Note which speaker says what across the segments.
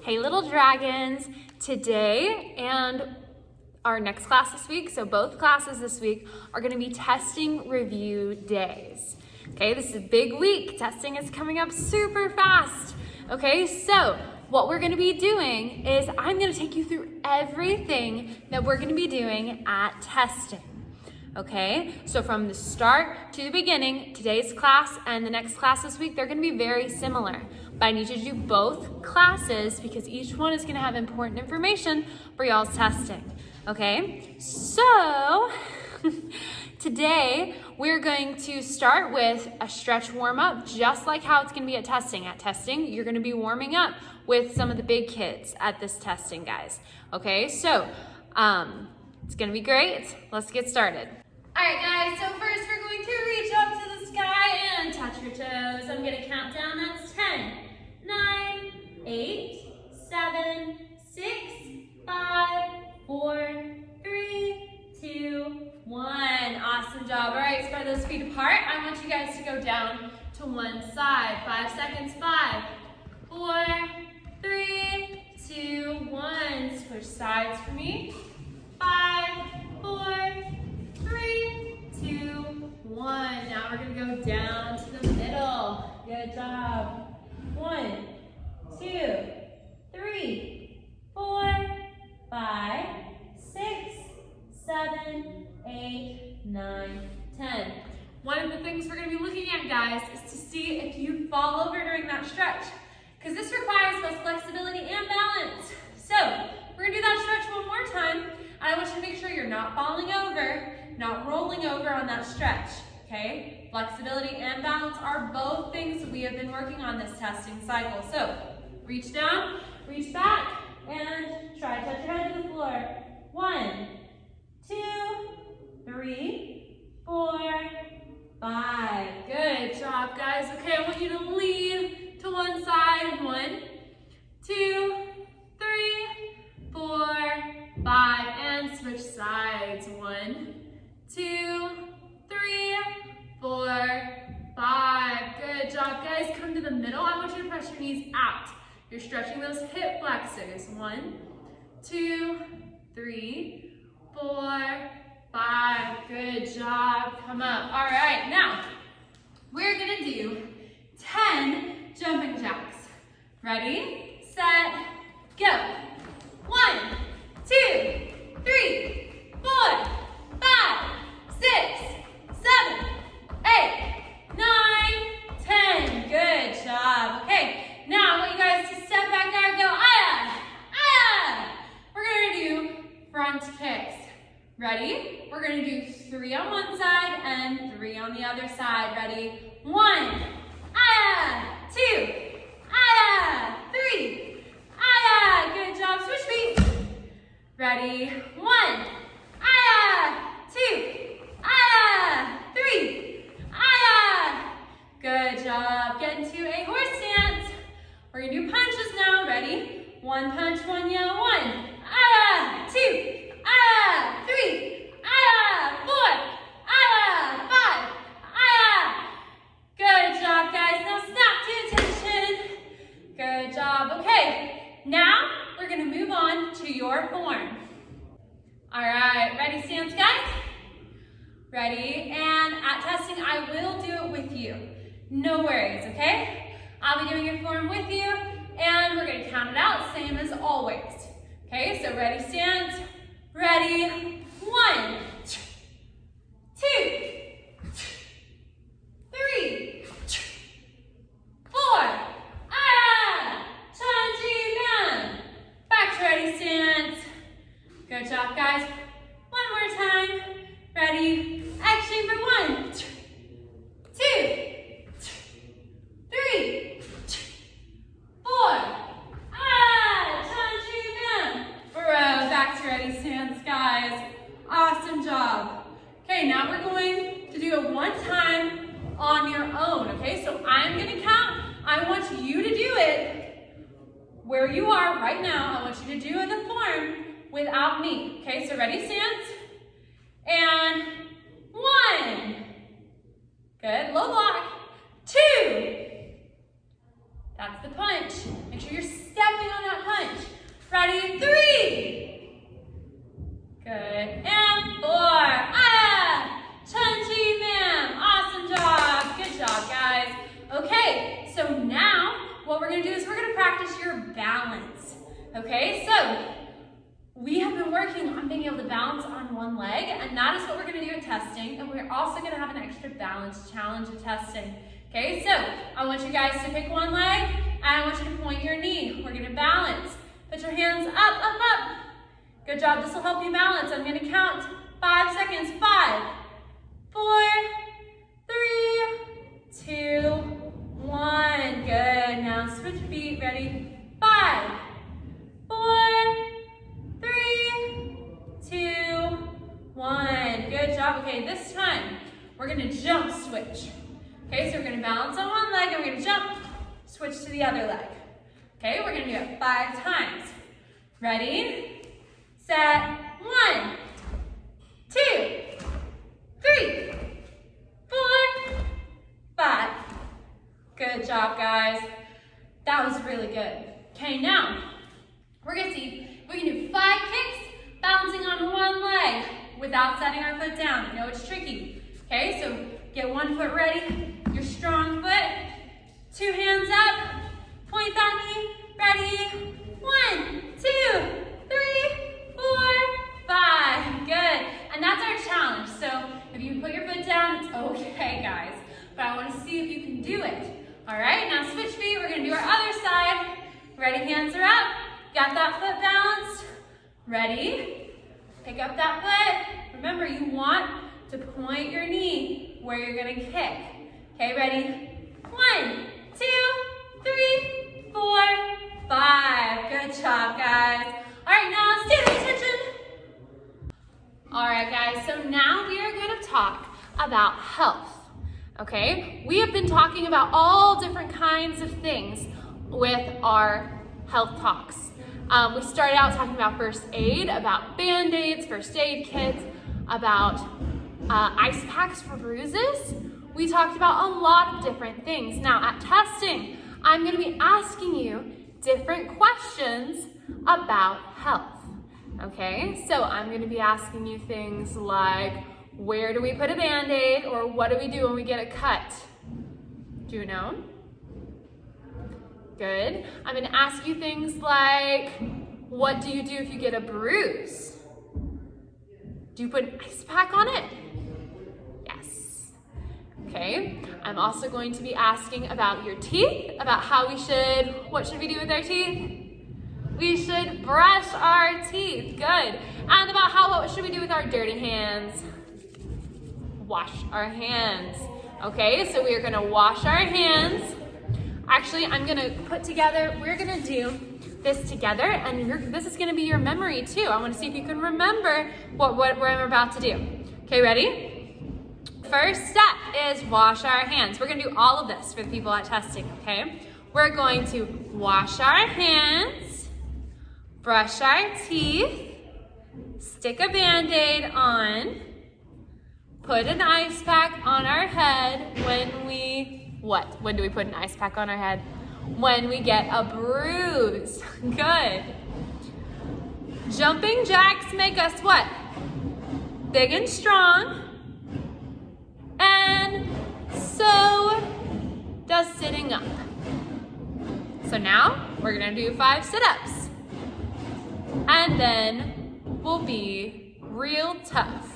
Speaker 1: Hey Little Dragons, today and our next class this week, so both classes this week are going to be testing review days. Okay, this is a big week. Testing is coming up super fast. Okay, so what we're going to be doing is I'm going to take you through everything that we're going to be doing at testing. Okay, so from the start to the beginning, today's class and the next class this week, they're going to be very similar. But I need you to do both classes because each one is going to have important information for y'all's testing. Okay, so today we're going to start with a stretch warm-up, just like how it's going to be at testing. At testing, you're going to be warming up with some of the big kids at this testing, guys. Okay, so it's going to be great. Let's get started. All right, guys, so first we're going to reach up to the sky and touch your toes. I'm going to count down. That's 10, 9, 8, 7, 6, 5, 4, 3, 2, 1. Awesome job. All right, spread those feet apart. I want you guys to go down to one side. 5 seconds. 5, 4, 3, 2, 1. Switch sides for me. 5, 4, 3, 2, 1. Now we're going to go down to the middle. Good job. 1, 2, 3, 4, 5, 6, 7, 8, 9, 10. One of the things we're going to be looking at, guys, is to see if you fall over during that stretch, because this requires both flexibility and balance. So we're going to do that stretch one more time. I want you to make sure you're not falling over, not rolling over on that stretch, okay? Flexibility and balance are both things that we have been working on this testing cycle. So reach down, reach back, and try to touch your head to the floor. 1, 2, 3, 4, 5. Good job, guys. Okay, I want you to lean to one side. 1, 2, 3, 4, 5, and switch sides. 1, 2, 3, 4, 5. Good job, guys. Come to the middle. I want you to press your knees out. You're stretching those hip flexors. 1, 2, 3, 4, 5. Good job. Come up. All right, now we're gonna do 10 jumping jacks. Ready, set, go. 1, 2, 3, 4, 5, 6, 7, 8, 9, 10. Good job. Okay, now I want you guys to step back out and go, ah, ah. We're gonna do front kicks. Ready? We're gonna do 3 on one side and 3 on the other side. Ready? 1, ah, 2, ah, 3, ah. Good job. Switch feet. Ready? 1, ah, 2, ah, 3, ah. Good job. Get into a horse stance. We're gonna do punches now. Ready? 1 punch, 1 yell. 1, ah, 2, ah, 3, ah, 4, ah, 5, ah. Good job, guys. Now snap to attention. Good job. Okay, now we're gonna move on to your form. All right, ready stance, guys? Ready? And at testing, I will do it with you. No worries, okay? I'll be doing your form with you, and we're gonna count it out, same as always. Okay, so ready stance, ready, 1, 2, 3, 4, ah, Chanjiman. Back to ready stance. Good job, guys. One more time. Ready, action for 1, 2, 3, 4, ah, Chanjiman. Back to ready stance, guys. Awesome job. Okay, now we're going to do it one time on your own, okay? So I'm gonna count. I want you to do it where you are right now. I want you to do the form without me, okay? So ready, stance, and 1. Good, low block. 2. That's the punch. Make sure you're stepping on that punch. Okay, so now what we're gonna do is we're gonna practice your balance. Okay, so we have been working on being able to balance on one leg, and that is what we're gonna do at testing, and we're also gonna have an extra balance challenge at testing. Okay, so I want you guys to pick one leg, and I want you to point your knee. We're gonna balance. Put your hands up, up, up. Good job, this will help you balance. I'm gonna count 5 seconds. 5, 4, 3, 2, 1. Good, now switch feet, ready? 5, 4, 3, 2, 1. Good job. Okay, this time we're gonna jump switch. Okay, so we're gonna balance on one leg and we're gonna jump, switch to the other leg. Okay, we're gonna do it 5 times. Ready, set, 1, 2, 3, 4, 5. Good job, guys. That was really good. Okay, now we're gonna see if we can do 5 kicks balancing on one leg without setting our foot down. I know it's tricky. Okay, so get one foot ready, your strong foot, 2 hands up, point that knee, ready, 1, 2, 3, 4, 5. Good, and that's our challenge. So if you put your foot down, it's okay, guys, but I want to see if you can do it. All right, now switch feet. We're gonna do our other side. Ready, hands are up. Got that foot balanced. Ready, pick up that foot. Remember, you want to point your knee where you're gonna kick. Okay, ready? 1, 2, 3, 4, 5. Good job, guys. All right, now standing attention. All right, guys, so now we are gonna talk about health. Okay, we have been talking about all different kinds of things with our health talks. We started out talking about first aid, about Band-Aids, first aid kits, about ice packs for bruises. We talked about a lot of different things. Now at testing, I'm going to be asking you different questions about health. Okay, so I'm going to be asking you things like, where do we put a Band-Aid, or what do we do when we get a cut? Do you know? Good. I'm going to ask you things like, what do you do if you get a bruise? Do you put an ice pack on it? Yes. Okay. I'm also going to be asking about your teeth, about what should we do with our teeth? We should brush our teeth. Good. And about what should we do with our dirty hands? Wash our hands. Okay, so we are gonna wash our hands. Actually, we're gonna do this together, and this is gonna be your memory too. I wanna see if you can remember what I'm about to do. Okay, ready? First step is wash our hands. We're gonna do all of this for the people at testing, okay? We're going to wash our hands, brush our teeth, stick a Band-Aid on, put an ice pack on our head when do we put an ice pack on our head? When we get a bruise. Good. Jumping jacks make us what? Big and strong. And so does sitting up. So now we're gonna do 5 sit-ups. And then we'll be real tough.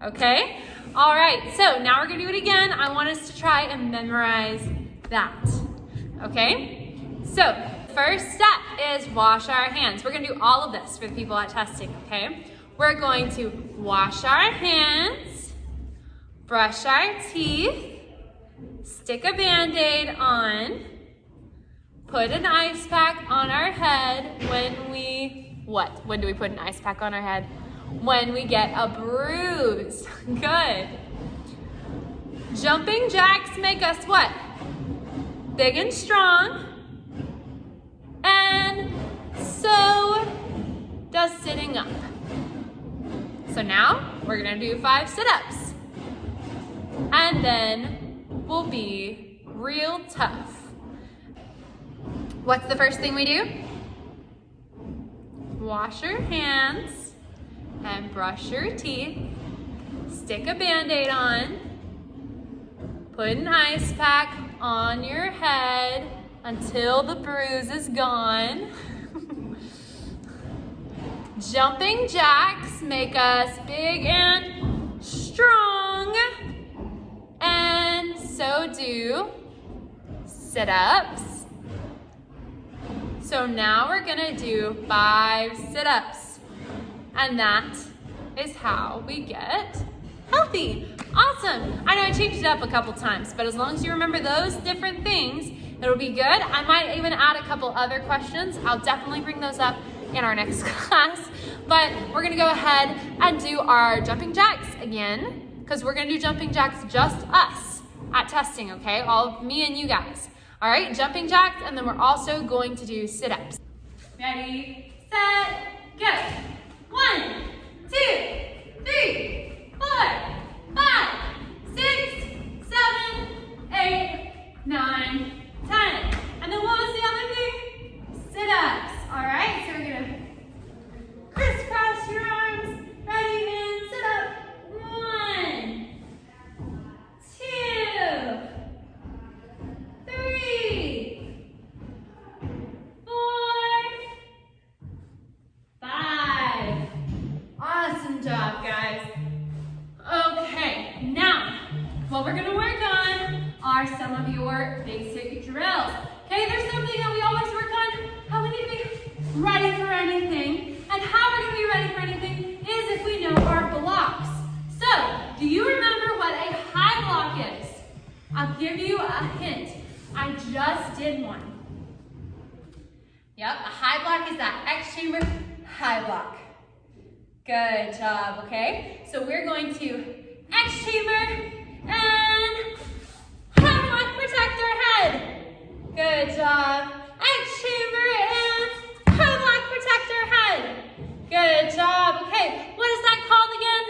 Speaker 1: Okay? All right, so now we're gonna do it again. I want us to try and memorize that. Okay? So, first step is wash our hands. We're gonna do all of this for the people at testing, okay? We're going to wash our hands, brush our teeth, stick a Band-Aid on, put an ice pack on our head when do we put an ice pack on our head? When we get a bruise. Good. Jumping jacks make us what? Big and strong. And so does sitting up. So now we're gonna do 5 sit-ups. And then we'll be real tough. What's the first thing we do? Wash your hands and brush your teeth. Stick a Band-Aid on. Put an ice pack on your head until the bruise is gone. Jumping jacks make us big and strong. And so do sit-ups. So now we're gonna do 5 sit-ups. And that is how we get healthy. Awesome. I know I changed it up a couple times, but as long as you remember those different things, it'll be good. I might even add a couple other questions. I'll definitely bring those up in our next class. But we're gonna go ahead and do our jumping jacks again, because we're gonna do jumping jacks just us at testing, okay? All of me and you guys. All right, jumping jacks, and then we're also going to do sit-ups. Ready, set, go. 1, 2, 3, 4, 5, 6, 7, 8, 9, 10. And then what was the other thing? Sit-ups. All right, so we're gonna crisscross your arms. Ready, and sit up. 1, 2, 3, 4, 5. Awesome job, guys. Okay, now what we're gonna work on are some of your basic drills. Okay, there's something that we always work on, how we need to be ready for anything. And how we're gonna be ready for anything is if we know our blocks. So, do you remember what a high block is? I'll give you a hint. I just did one. Yep, a high block is that X chamber high block. Good job, okay? So we're going to X chamber and high block, protect our head. Good job. X chamber and high block, protect our head. Good job. Okay, what is that called again?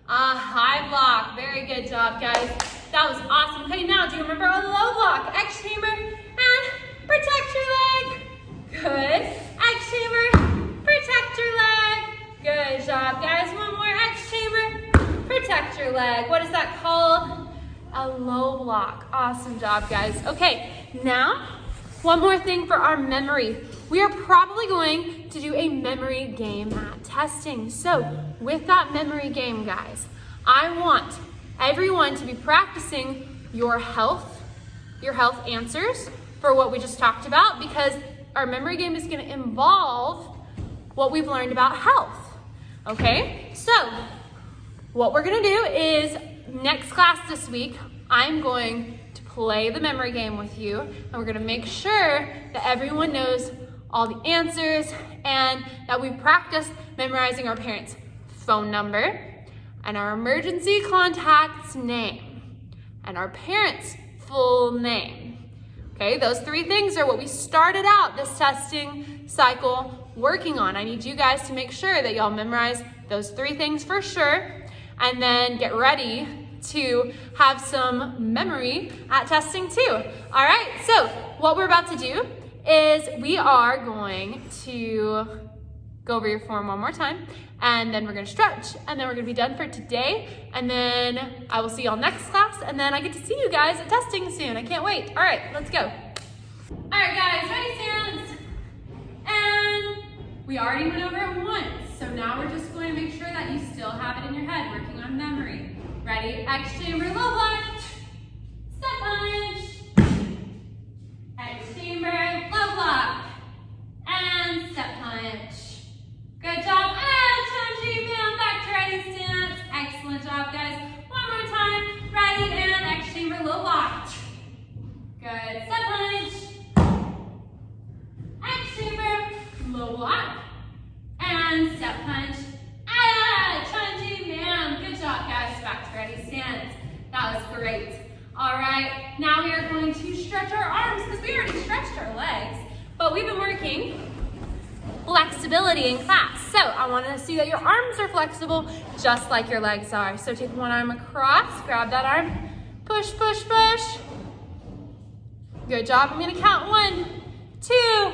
Speaker 1: A high block. Very good job, guys. That was awesome. Okay, now do you remember a low block? X chamber and protect your leg. Good. X chamber, protect your leg. Good job, guys. One more. X chamber, protect your leg. What is that called? A low block. Awesome job, guys. Okay, now one more thing for our memory. We are probably going to do a memory game at testing. So with that memory game, guys, I want everyone to be practicing your health answers for what we just talked about, because our memory game is going to involve what we've learned about health. Okay, so what we're going to do is next class this week, I'm going to play the memory game with you, and we're going to make sure that everyone knows all the answers and that we practice memorizing our parents' phone number and our emergency contact's name and our parents' full name. Okay, those 3 things are what we started out this testing cycle working on. I need you guys to make sure that y'all memorize those 3 things for sure, and then get ready to have some memory at testing too. All right, so what we're about to do is we are going to go over your form one more time, and then we're gonna stretch, and then we're gonna be done for today, and then I will see y'all next class, and then I get to see you guys at testing soon. I can't wait. All right, let's go. All right, guys, ready, stands? And we already went over it once, so now we're just going to make sure that you still have it in your head, working on memory. Ready? X chamber, low block, step punch. X chamber, low block, and step punch. Good job. And chunky man, back to ready stance. Excellent job, guys. One more time. Ready, and X chamber, low block. Good. Step punch. X chamber, low block, and step punch. Chunky man. Good job, guys. Back to ready stance. That was great. All right, now we are going to stretch our arms because we already stretched our legs, but we've been working flexibility in class. So I want to see that your arms are flexible just like your legs are. So take one arm across, grab that arm, push, push, push. Good job. I'm going to count 1, 2,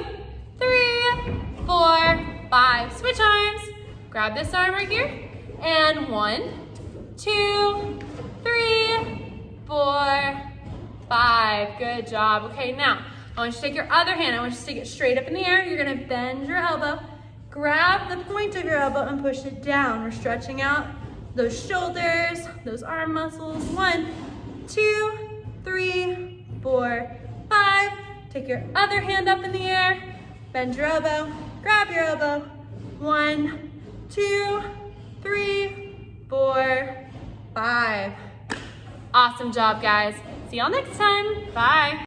Speaker 1: 3, 4, 5. Switch arms. Grab this arm right here. And 1, 2, 3, 4, 5. 5. Good job. Okay, now I want you to take your other hand. I want you to stick it straight up in the air. You're gonna bend your elbow, grab the point of your elbow and push it down. We're stretching out those shoulders, those arm muscles. 1, 2, 3, 4, 5. Take your other hand up in the air, bend your elbow, grab your elbow. 1, 2, 3, 4, 5. Awesome job, guys. See y'all next time. Bye.